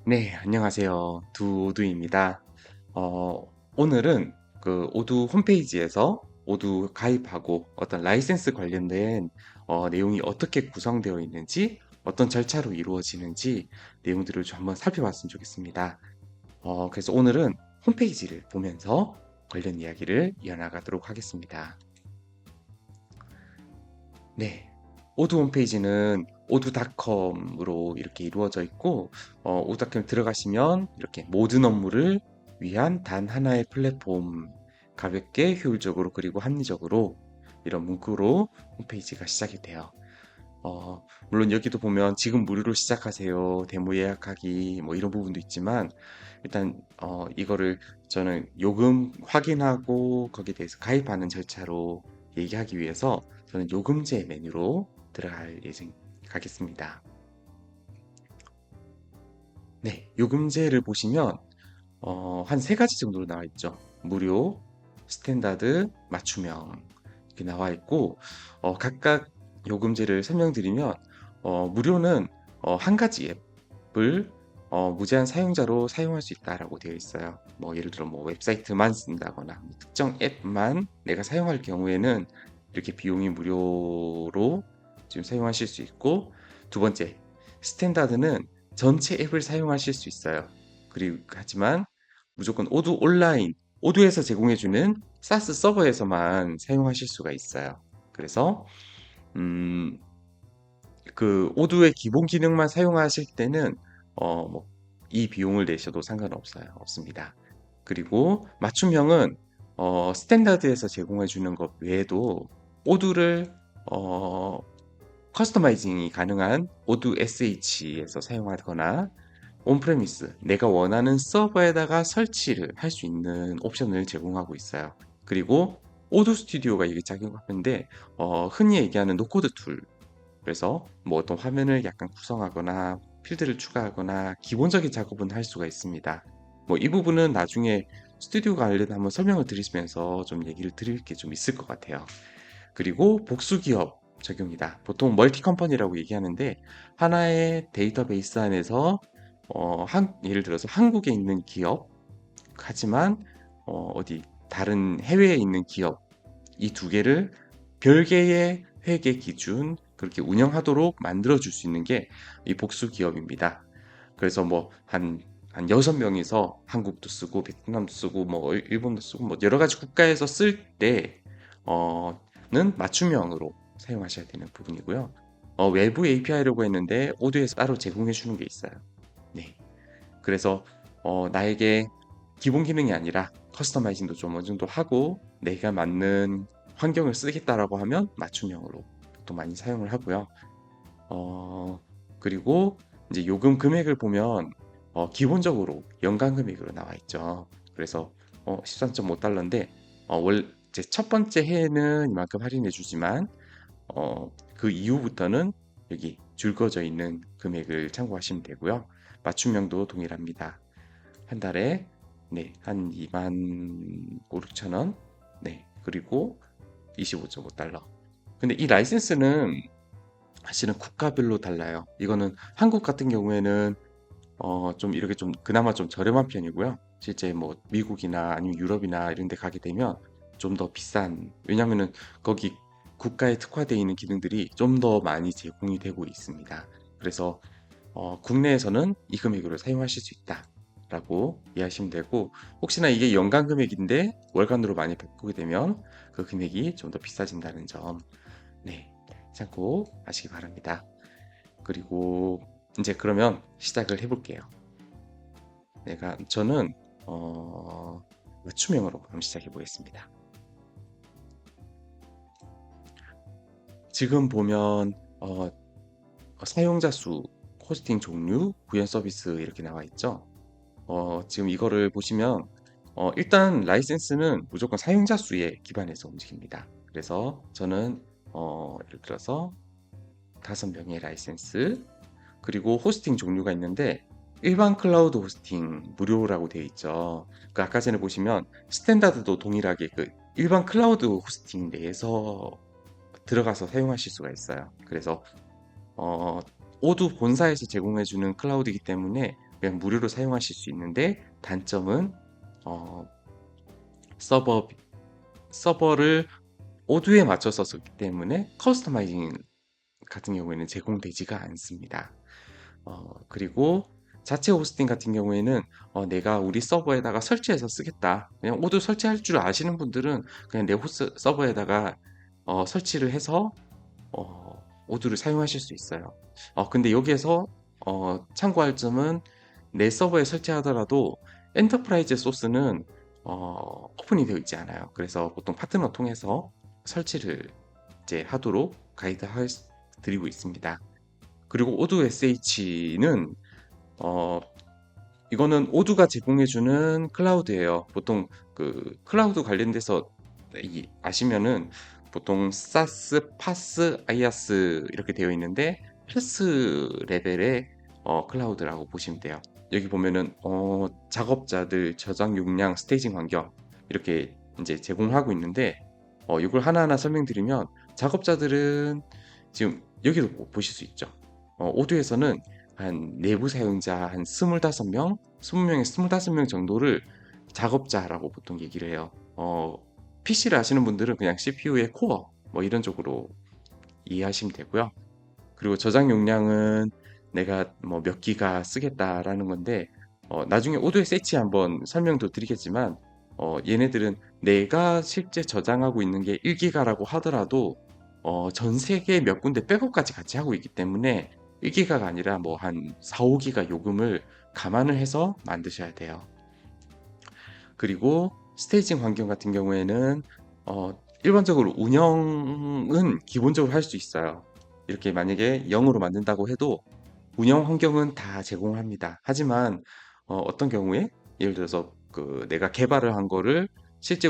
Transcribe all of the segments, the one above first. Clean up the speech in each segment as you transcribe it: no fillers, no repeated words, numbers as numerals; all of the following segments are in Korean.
네, 안녕하세요. 두오두입니다. 오늘은 그 오두 홈페이지에서 오두 가입하고 어떤 라이센스 관련된 내용이 어떻게 구성되어 있는지, 어떤 절차로 이루어지는지 내용들을 좀 한번 살펴봤으면 좋겠습니다. 그래서 오늘은 홈페이지를 보면서 관련 이야기를 이어나가도록 하겠습니다. 네. 오두 홈페이지는 오두닷컴으로 이렇게 이루어져 있고, 오두닷컴 들어가시면 이렇게 모든 업무를 위한 단 하나의 플랫폼, 가볍게 효율적으로 그리고 합리적으로 이런 문구로 홈페이지가 시작이 돼요. 물론 여기도 보면 지금 무료로 시작하세요, 데모 예약하기 뭐 이런 부분도 있지만 일단 이거를 저는 요금 확인하고 거기에 대해서 가입하는 절차로 얘기하기 위해서 저는 요금제 메뉴로 들어갈 예정 가겠습니다. 네, 요금제를 보시면 한 세 가지 정도로 나와 있죠. 무료, 스탠다드, 맞춤형 이렇게 나와 있고 각각 요금제를 설명드리면 무료는 한 가지 앱을 무제한 사용자로 사용할 수 있다라고 되어 있어요. 뭐 예를 들어 뭐 웹사이트만 쓴다거나 뭐 특정 앱만 내가 사용할 경우에는 이렇게 비용이 무료로 지금 사용하실 수 있고, 두 번째 스탠다드는 전체 앱을 사용하실 수 있어요. 그리고 하지만 무조건 오두 온라인, 오두에서 제공해주는 사스 서버에서만 사용하실 수가 있어요. 그래서 음, 그 오두의 기본 기능만 사용하실 때는 뭐 이 비용을 내셔도 상관없어요. 없습니다. 그리고 맞춤형은 스탠다드에서 제공해 주는 것 외에도 오두를 어, 커스터마이징이 가능한 오두 SH에서 사용하거나 온프레미스 내가 원하는 서버에다가 설치를 할 수 있는 옵션을 제공하고 있어요. 그리고 오두 스튜디오가 이게 작용하는데 흔히 얘기하는 노코드 툴, 그래서 뭐 어떤 화면을 약간 구성하거나 필드를 추가하거나 기본적인 작업은 할 수가 있습니다. 뭐 이 부분은 나중에 스튜디오 관련 한번 설명을 드리면서 좀 얘기를 드릴 게 좀 있을 것 같아요. 그리고 복수 기업 적용이다. 보통 멀티 컴퍼니라고 얘기하는데 하나의 데이터베이스 안에서 예를 들어서 한국에 있는 기업, 하지만 어디 다른 해외에 있는 기업, 이 두 개를 별개의 회계 기준 그렇게 운영하도록 만들어 줄 수 있는 게 이 복수 기업입니다. 그래서 뭐 한 6명이서 한국도 쓰고 베트남도 쓰고 뭐 일본도 쓰고 뭐 여러 가지 국가에서 쓸 때는 맞춤형으로 사용하셔야 되는 부분이고요. 외부 API라고 했는데 오드에서 따로 제공해 주는 게 있어요. 네. 그래서 나에게 기본 기능이 아니라 커스터마이징도 좀 어느 정도 하고 내가 맞는 환경을 쓰겠다라고 하면 맞춤형으로 또 많이 사용을 하고요. 어, 그리고 이제 요금 금액을 보면 기본적으로 연간 금액으로 나와 있죠. 그래서 13.5달러인데 이제 첫 번째 해에는 이만큼 할인해 주지만 그 이후부터는 여기 줄 거져 있는 금액을 참고하시면 되고요. 맞춤형도 동일합니다. 한 달에 네, 한 2만 5, 6천 원. 네. 그리고 25.5달러. 근데 이 라이센스는 사실은 국가별로 달라요. 이거는 한국 같은 경우에는 좀 이렇게 좀 그나마 좀 저렴한 편이고요. 실제 뭐 미국이나 아니면 유럽이나 이런 데 가게 되면 좀 더 비싼, 왜냐면은 거기 국가에 특화되어 있는 기능들이 좀 더 많이 제공이 되고 있습니다. 그래서 국내에서는 이 금액으로 사용하실 수 있다라고 이해하시면 되고, 혹시나 이게 연간 금액인데 월간으로 많이 바꾸게 되면 그 금액이 좀 더 비싸진다는 점, 네, 참고하시기 바랍니다. 그리고 이제 그러면 시작을 해볼게요. 저는 맞춤형으로 한번 시작해 보겠습니다. 지금 보면 사용자 수, 호스팅 종류, 구현 서비스 이렇게 나와 있죠. 지금 이거를 보시면 일단 라이센스는 무조건 사용자 수에 기반해서 움직입니다. 그래서 저는 예를 들어서 5명의 라이센스, 그리고 호스팅 종류가 있는데 일반 클라우드 호스팅 무료라고 되어 있죠. 그 아까 전에 보시면 스탠다드도 동일하게 그 일반 클라우드 호스팅 내에서 들어가서 사용하실 수가 있어요. 그래서 어, 오두 본사에서 제공해주는 클라우드이기 때문에 그냥 무료로 사용하실 수 있는데 단점은 어, 서버 서버를 오드에 맞춰서 썼기 때문에 커스터마이징 같은 경우에는 제공되지가 않습니다. 그리고 자체 호스팅 같은 경우에는 내가 우리 서버에다가 설치해서 쓰겠다. 그냥 오드 설치할 줄 아시는 분들은 그냥 내 서버에다가 설치를 해서 오드를 사용하실 수 있어요. 근데 여기에서 참고할 점은 내 서버에 설치하더라도 엔터프라이즈 소스는 오픈이 되어 있지 않아요. 그래서 보통 파트너 통해서 설치를 이제 하도록 가이드 드리고 있습니다. 그리고 오드 SH는 이거는 오두가 제공해주는 클라우드예요. 보통 그 클라우드 관련돼서 아시면은 보통 사스, 파스, 아이아스 이렇게 되어 있는데 패스 레벨의 클라우드라고 보시면 돼요. 여기 보면은 작업자들 저장 용량, 스테이징 환경 이렇게 이제 제공하고 있는데 이걸 하나하나 설명드리면 작업자들은 지금 여기도 보실 수 있죠. 오두에서는 한 내부 사용자 한 25명, 20명에서 25명 정도를 작업자라고 보통 얘기를 해요. PC를 아시는 분들은 그냥 CPU의 코어 뭐 이런 쪽으로 이해하시면 되고요. 그리고 저장 용량은 내가 뭐 몇 기가 쓰겠다라는 건데 나중에 오도에 세치 한번 설명도 드리겠지만 얘네들은 내가 실제 저장하고 있는 게 1기가라고 하더라도 전 세계 몇 군데 백업까지 같이 하고 있기 때문에 1기가가 아니라 뭐 한 4, 5기가 요금을 감안을 해서 만드셔야 돼요. 그리고 스테이징 환경 같은 경우에는 일반적으로 운영은 기본적으로 할 수 있어요. 이렇게 만약에 0으로 만든다고 해도 운영 환경은 다 제공합니다. 하지만 떤 경우에 예를 들어서 그 내가 개발을 한 거를 실제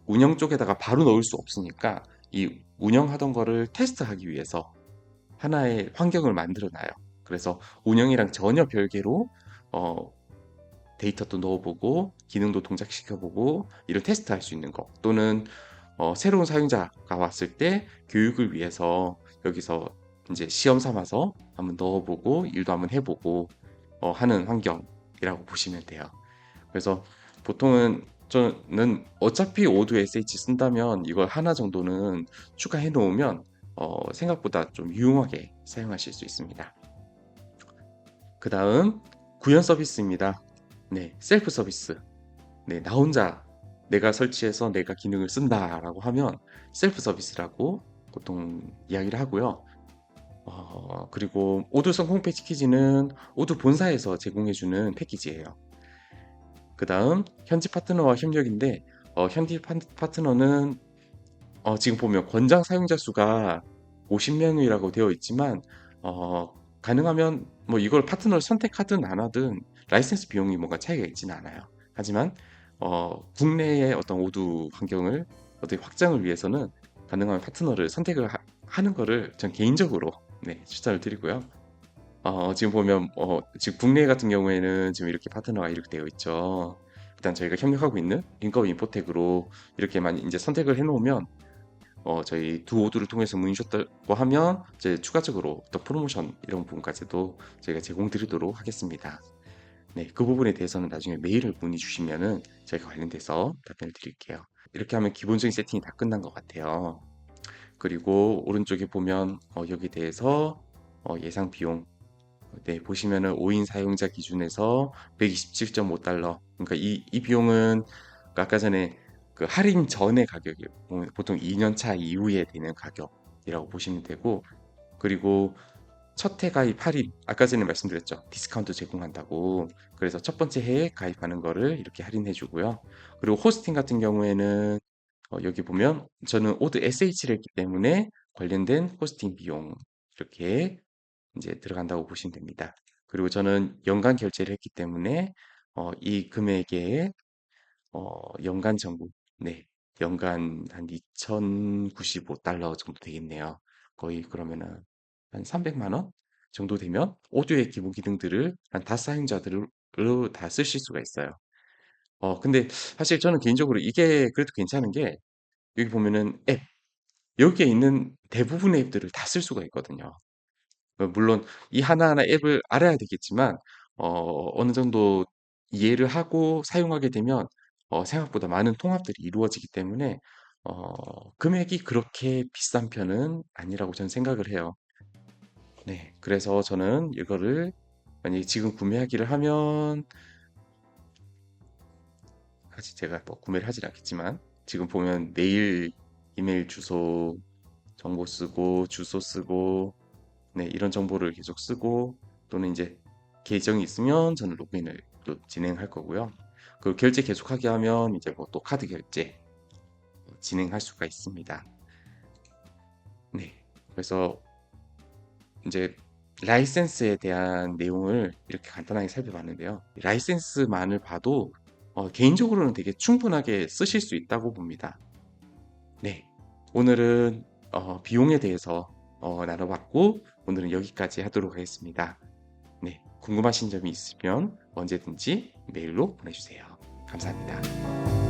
운영 쪽에다가 바로 넣을 수 없으니까 이 운영하던 거를 테스트하기 위해서 하나의 환경을 만들어 놔요. 그래서 운영이랑 전혀 별개로 어, 데이터도 넣어보고 기능도 동작시켜보고 이를 테스트할 수 있는 거 또는 새로운 사용자가 왔을 때 교육을 위해서 여기서 이제 시험 삼아서 한번 넣어보고 일도 한번 해보고 하는 환경이라고 보시면 돼요. 그래서 보통은 저는 어차피 오도 SH 쓴다면 이걸 하나 정도는 추가해 놓으면 생각보다 좀 유용하게 사용하실 수 있습니다. 그 다음 구현 서비스입니다. 네, 셀프 서비스. 네, 나 혼자 내가 설치해서 내가 기능을 쓴다라고 하면 셀프 서비스라고 보통 이야기를 하고요. 그리고 오드 성공 패키지는 오드 본사에서 제공해주는 패키지예요. 그 다음 현지 파트너와 협력인데 현지 파트너는 지금 보면 권장 사용자 수가 50명이라고 되어 있지만 가능하면 뭐 이걸 파트너를 선택하든 안 하든 라이센스 비용이 뭔가 차이가 있지는 않아요. 하지만 국내의 어떤 오두 환경을 어떻게 확장을 위해서는 가능한 파트너를 선택을 하는 거를 전 개인적으로 네, 추천을 드리고요. 지금 보면 지금 국내 같은 경우에는 지금 이렇게 파트너가 이렇게 되어 있죠. 일단 저희가 협력하고 있는 링커브 인포텍으로 이렇게만 이제 선택을 해놓으면 저희 두 오드를 통해서 문의 주셨다고 하면 이제 추가적으로 더 프로모션 이런 부분까지도 저희가 제공 드리도록 하겠습니다. 네, 그 부분에 대해서는 나중에 메일을 문의 주시면은 저희가 관련돼서 답변을 드릴게요. 이렇게 하면 기본적인 세팅이 다 끝난 것 같아요. 그리고 오른쪽에 보면 여기 대해서 예상 비용 네, 보시면은 5인 사용자 기준에서 127.5달러. 그러니까 이 비용은 그 아까 전에 그 할인 전의 가격이에요. 보통 2년 차 이후에 되는 가격이라고 보시면 되고, 그리고 첫 해 가입 할인, 아까 전에 말씀드렸죠. 디스카운트 제공한다고. 그래서 첫 번째 해에 가입하는 거를 이렇게 할인해 주고요. 그리고 호스팅 같은 경우에는 여기 보면 저는 오드 SH를 했기 때문에 관련된 호스팅 비용 이렇게 이제 들어간다고 보시면 됩니다. 그리고 저는 연간 결제를 했기 때문에 이 금액에 연간 정부, 네, 연간 한 2,095달러 정도 되겠네요. 거의 그러면은 한 300만 원 정도 되면 오디오의 기본 기능들을 한 다사용자들로 다 쓰실 수가 있어요. 근데 사실 저는 개인적으로 이게 그래도 괜찮은 게 여기 보면은 앱, 여기에 있는 대부분의 앱들을 다 쓸 수가 있거든요. 물론 이 하나하나 앱을 알아야 되겠지만 어느 정도 이해를 하고 사용하게 되면 생각보다 많은 통합들이 이루어지기 때문에 금액이 그렇게 비싼 편은 아니라고 저는 생각을 해요. 네, 그래서 저는 이거를 만약에 지금 구매하기를 하면 사실 제가 뭐 구매를 하진 않겠지만 지금 보면 메일, 이메일 주소 정보 쓰고 주소 쓰고 네, 이런 정보를 계속 쓰고 또는 이제 계정이 있으면 저는 로그인을 또 진행할 거고요. 그리고 결제 계속하게 하면 이제 뭐 또 카드 결제 진행할 수가 있습니다. 네. 그래서 이제 라이센스에 대한 내용을 이렇게 간단하게 살펴봤는데요. 라이센스만을 봐도 개인적으로는 되게 충분하게 쓰실 수 있다고 봅니다. 네. 오늘은 비용에 대해서 나눠봤고 오늘은 여기까지 하도록 하겠습니다. 네. 궁금하신 점이 있으면 언제든지 메일로 보내주세요. 감사합니다.